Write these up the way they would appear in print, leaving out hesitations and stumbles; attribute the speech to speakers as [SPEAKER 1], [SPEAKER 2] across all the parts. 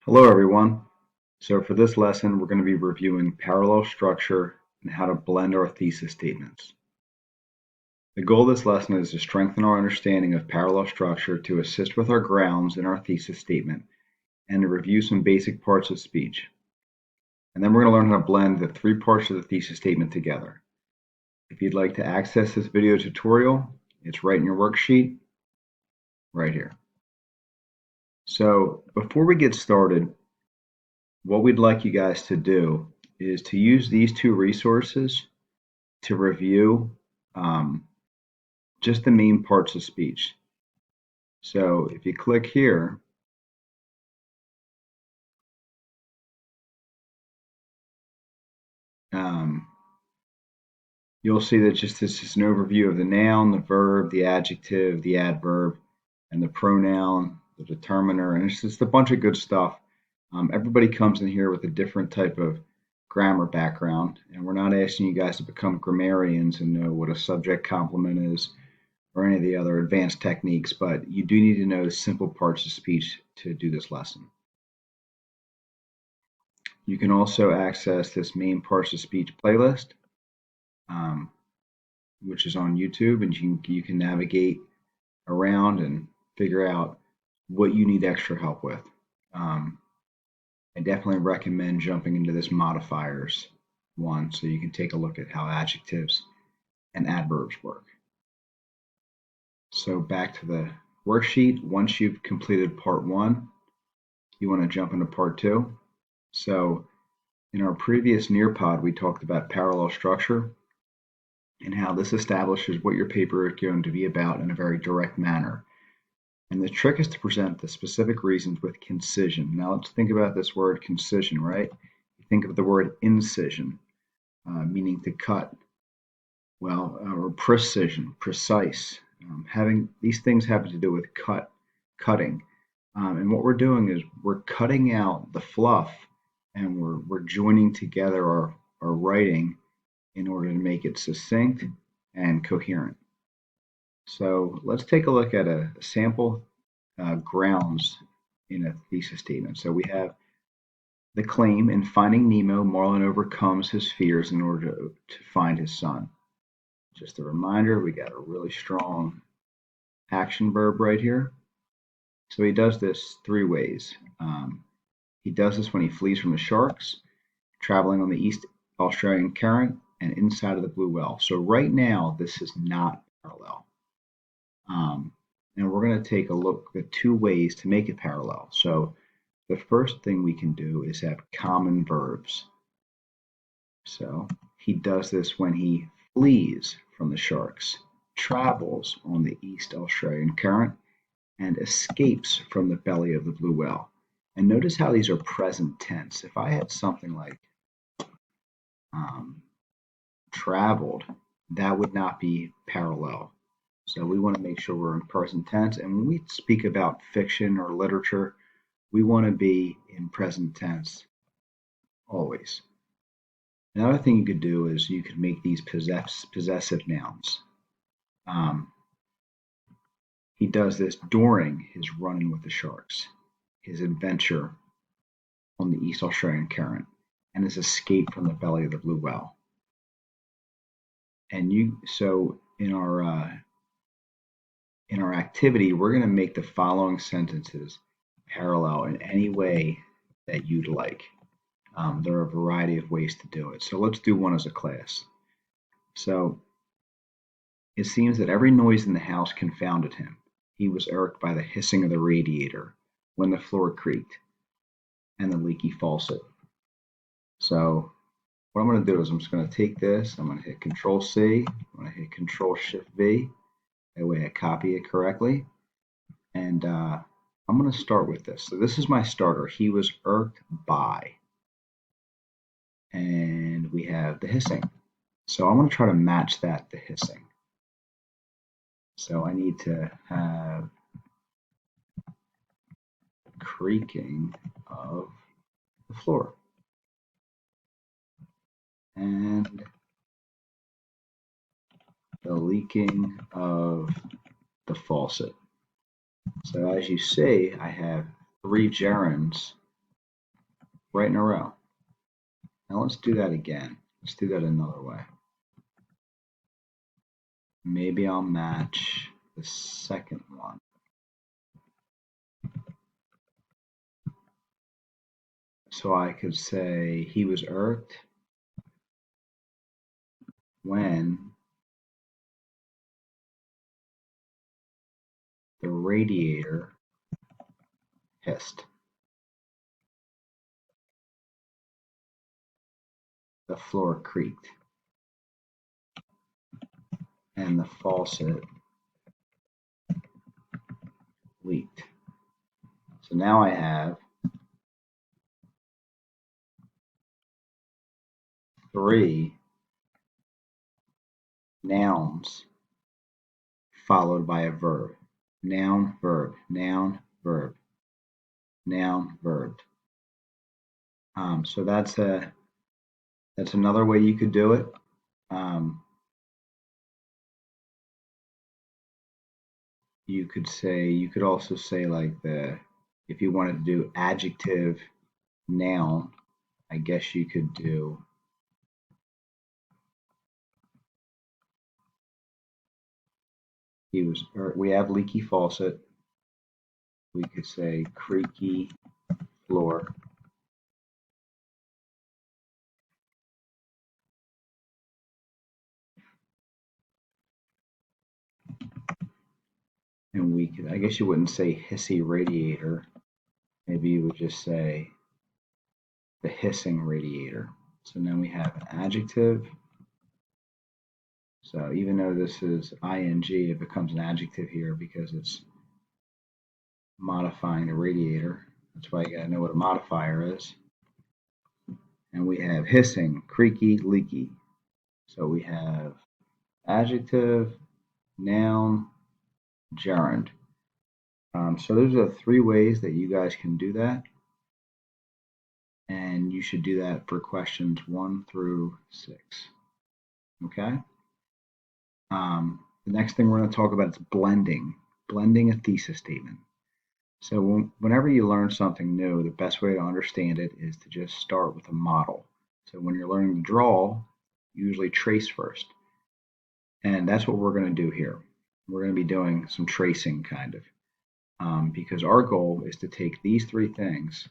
[SPEAKER 1] Hello everyone. So for this lesson, we're going to be reviewing parallel structure and how to blend our thesis statements. The goal of this lesson is to strengthen our understanding of parallel structure to assist with our grounds in our thesis statement and to review some basic parts of speech. And then we're going to learn how to blend the three parts of the thesis statement together. If you'd like to access this video tutorial, it's right in your worksheet, right here. So before we get started, what we'd like you guys to do is to use these two resources to review just the main parts of speech. So if you click here, you'll see that this is an overview of the noun, the verb, the adjective, the adverb, and the pronoun, the determiner, and it's just a bunch of good stuff. Everybody comes in here with a different type of grammar background, and we're not asking you guys to become grammarians and know what a subject complement is or any of the other advanced techniques, but you do need to know the simple parts of speech to do this lesson. You can also access this main parts of speech playlist, um, which is on YouTube, and you can navigate around and figure out what you need extra help with. I definitely recommend jumping into this modifiers one so you can take a look at how adjectives and adverbs work. So back to the worksheet. Once you've completed part one, you want to jump into part two. So in our previous Nearpod, we talked about parallel structure and how this establishes what your paper is going to be about in a very direct manner. And the trick is to present the specific reasons with concision. Now let's think about this word concision, right? You think of the word incision, meaning to cut. Well, or precision, precise. Having these things have to do with cutting. And what we're doing is we're cutting out the fluff and we're joining together our writing in order to make it succinct and coherent. So let's take a look at a sample grounds in a thesis statement. So we have the claim: in Finding Nemo, Marlin overcomes his fears in order to find his son. Just a reminder, we got a really strong action verb right here. So he does this three ways. He does this when he flees from the sharks, traveling on the East Australian current, and inside of the blue whale. So right now, this is not parallel. And we're going to take a look at two ways to make it parallel. So the first thing we can do is have common verbs. So he does this when he flees from the sharks, travels on the East Australian current, and escapes from the belly of the blue whale. And notice how these are present tense. If I had something like traveled, that would not be parallel. So we want to make sure we're in present tense. And when we speak about fiction or literature, we want to be in present tense always. Another thing you could do is you could make these possessive nouns. He does this during his run-in with the sharks, his adventure on the East Australian current, and his escape from the belly of the blue whale. And so in our activity, we're going to make the following sentences parallel in any way that you'd like. There are a variety of ways to do it. So let's do one as a class. So it seems that every noise in the house confounded him. He was irked by the hissing of the radiator when the floor creaked and the leaky faucet. So what I'm going to do is I'm just going to take this, I'm going to hit Control C, I'm going to hit Control Shift V, that way I copy it correctly, and I'm going to start with this. So this is my starter. He was irked by, and we have the hissing. So I'm going to try to match that, the hissing. So I need to have creaking of the floor and the leaking of the faucet. So as you see, I have three gerunds right in a row. Now let's do that again. Let's do that another way. Maybe I'll match the second one. So I could say he was irked when the radiator hissed. The floor creaked. And the faucet leaked. So now I have 3 nouns followed by a verb. Noun, verb, noun, verb, noun, verb. So that's another way you could do it. You could also say like if you wanted to do adjective, noun, I guess you could do we have leaky faucet. We could say creaky floor. And I guess you wouldn't say hissy radiator. Maybe you would just say the hissing radiator. So now we have an adjective. So even though this is ing, it becomes an adjective here because it's modifying the radiator. That's why you gotta know what a modifier is. And we have hissing, creaky, leaky. So we have adjective, noun, gerund. So those are the 3 ways that you guys can do that. And you should do that for questions 1 through 6. Okay? The next thing we're going to talk about is blending a thesis statement. So whenever you learn something new, the best way to understand it is to just start with a model. So when you're learning to draw, usually trace first. And that's what we're going to do here. We're going to be doing some tracing kind of. Because our goal is to take these 3 things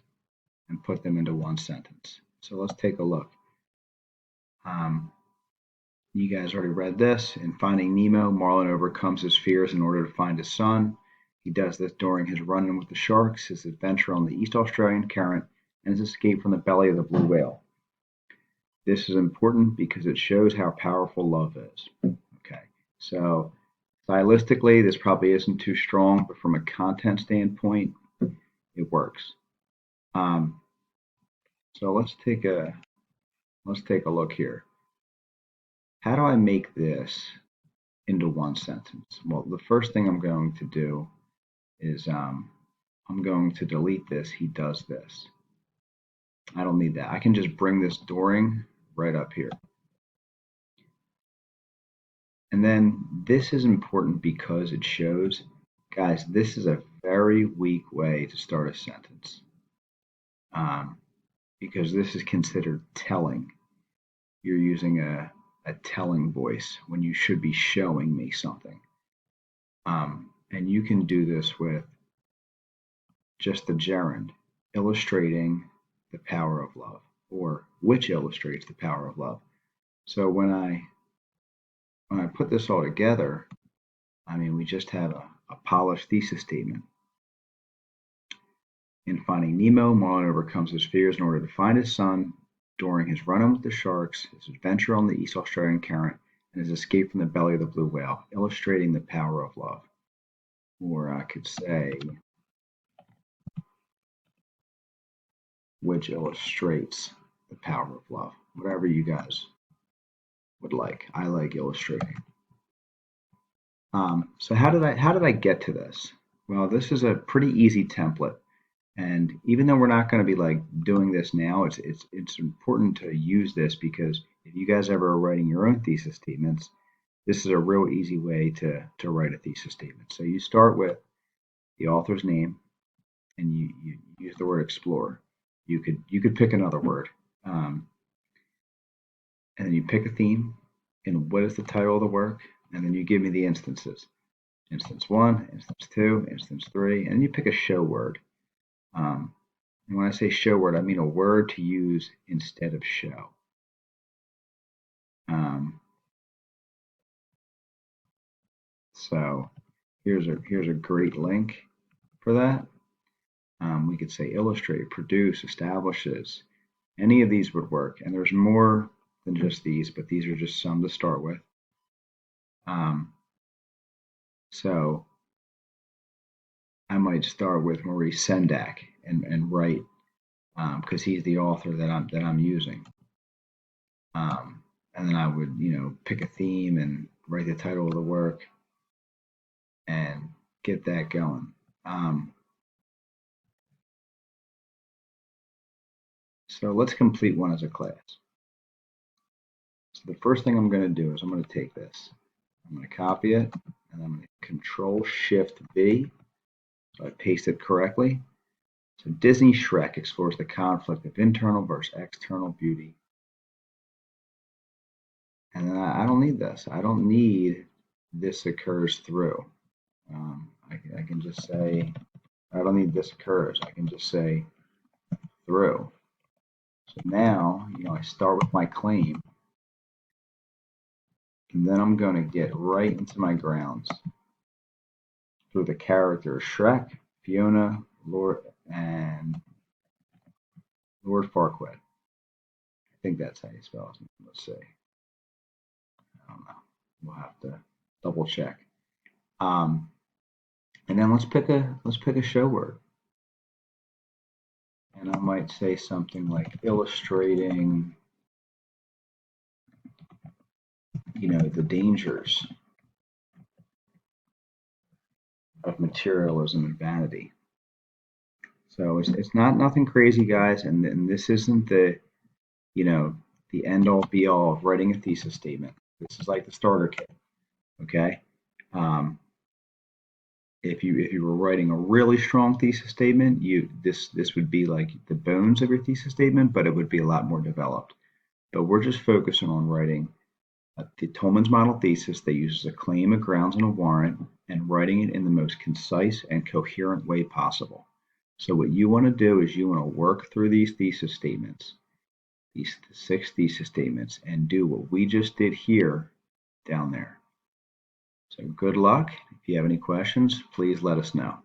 [SPEAKER 1] and put them into one sentence. So let's take a look. You guys already read this. In Finding Nemo, Marlin overcomes his fears in order to find his son. He does this during his run-in with the sharks, his adventure on the East Australian current, and his escape from the belly of the blue whale. This is important because it shows how powerful love is. Okay, so stylistically, this probably isn't too strong, but from a content standpoint, it works. So let's take a look here. How do I make this into one sentence? Well, the first thing I'm going to do is I'm going to delete this. He does this. I don't need that. I can just bring this during right up here. And then this is important because it shows, guys, this is a very weak way to start a sentence. Because this is considered telling. You're using a telling voice when you should be showing me something. And you can do this with just the gerund, illustrating the power of love, or which illustrates the power of love. So when I put this all together, I mean, we just have a polished thesis statement. In Finding Nemo, Marlin overcomes his fears in order to find his son during his run-in with the sharks, his adventure on the East Australian current, and his escape from the belly of the blue whale, illustrating the power of love. Or I could say, which illustrates the power of love. Whatever you guys would like. I like illustrating. So how did I get to this? Well, this is a pretty easy template. And even though we're not going to be like doing this now, it's important to use this because if you guys ever are writing your own thesis statements, this is a real easy way to write a thesis statement. So you start with the author's name and you use the word explore. You could pick another word, and then you pick a theme, and what is the title of the work, and then you give me the instances. Instance 1, instance 2, instance 3, and you pick a show word. And when I say show word, I mean a word to use instead of show. So here's a great link for that. We could say illustrate, produce, establishes. Any of these would work, and there's more than just these, but these are just some to start with. So I might start with Maurice Sendak and write because he's the author that I'm using. And then I would pick a theme and write the title of the work and get that going. So let's complete one as a class. So the first thing I'm going to do is I'm going to take this. I'm going to copy it, and I'm going to Control-Shift-V, so I paste it correctly. So Disney Shrek explores the conflict of internal versus external beauty. And then I don't need this. I don't need this occurs through. I can just say, I don't need this occurs. I can just say through. So now, I start with my claim, and then I'm going to get right into my grounds through the characters Shrek, Fiona, Lord, and Lord Farquaad. I think that's how you spell his name. Let's see. I don't know. We'll have to double check. And then let's pick a show word. And I might say something like illustrating, the dangers of materialism and vanity. So it's not nothing crazy, guys, and this isn't the the end all be all of writing a thesis statement. This is like the starter kit. Okay. If you were writing a really strong thesis statement, this would be like the bones of your thesis statement, but it would be a lot more developed. But we're just focusing on writing the Tolman's model thesis that uses a claim, a grounds, and a warrant, and writing it in the most concise and coherent way possible. So what you want to do is you want to work through these thesis statements, these 6 thesis statements, and do what we just did here down there. So good luck. If you have any questions, please let us know.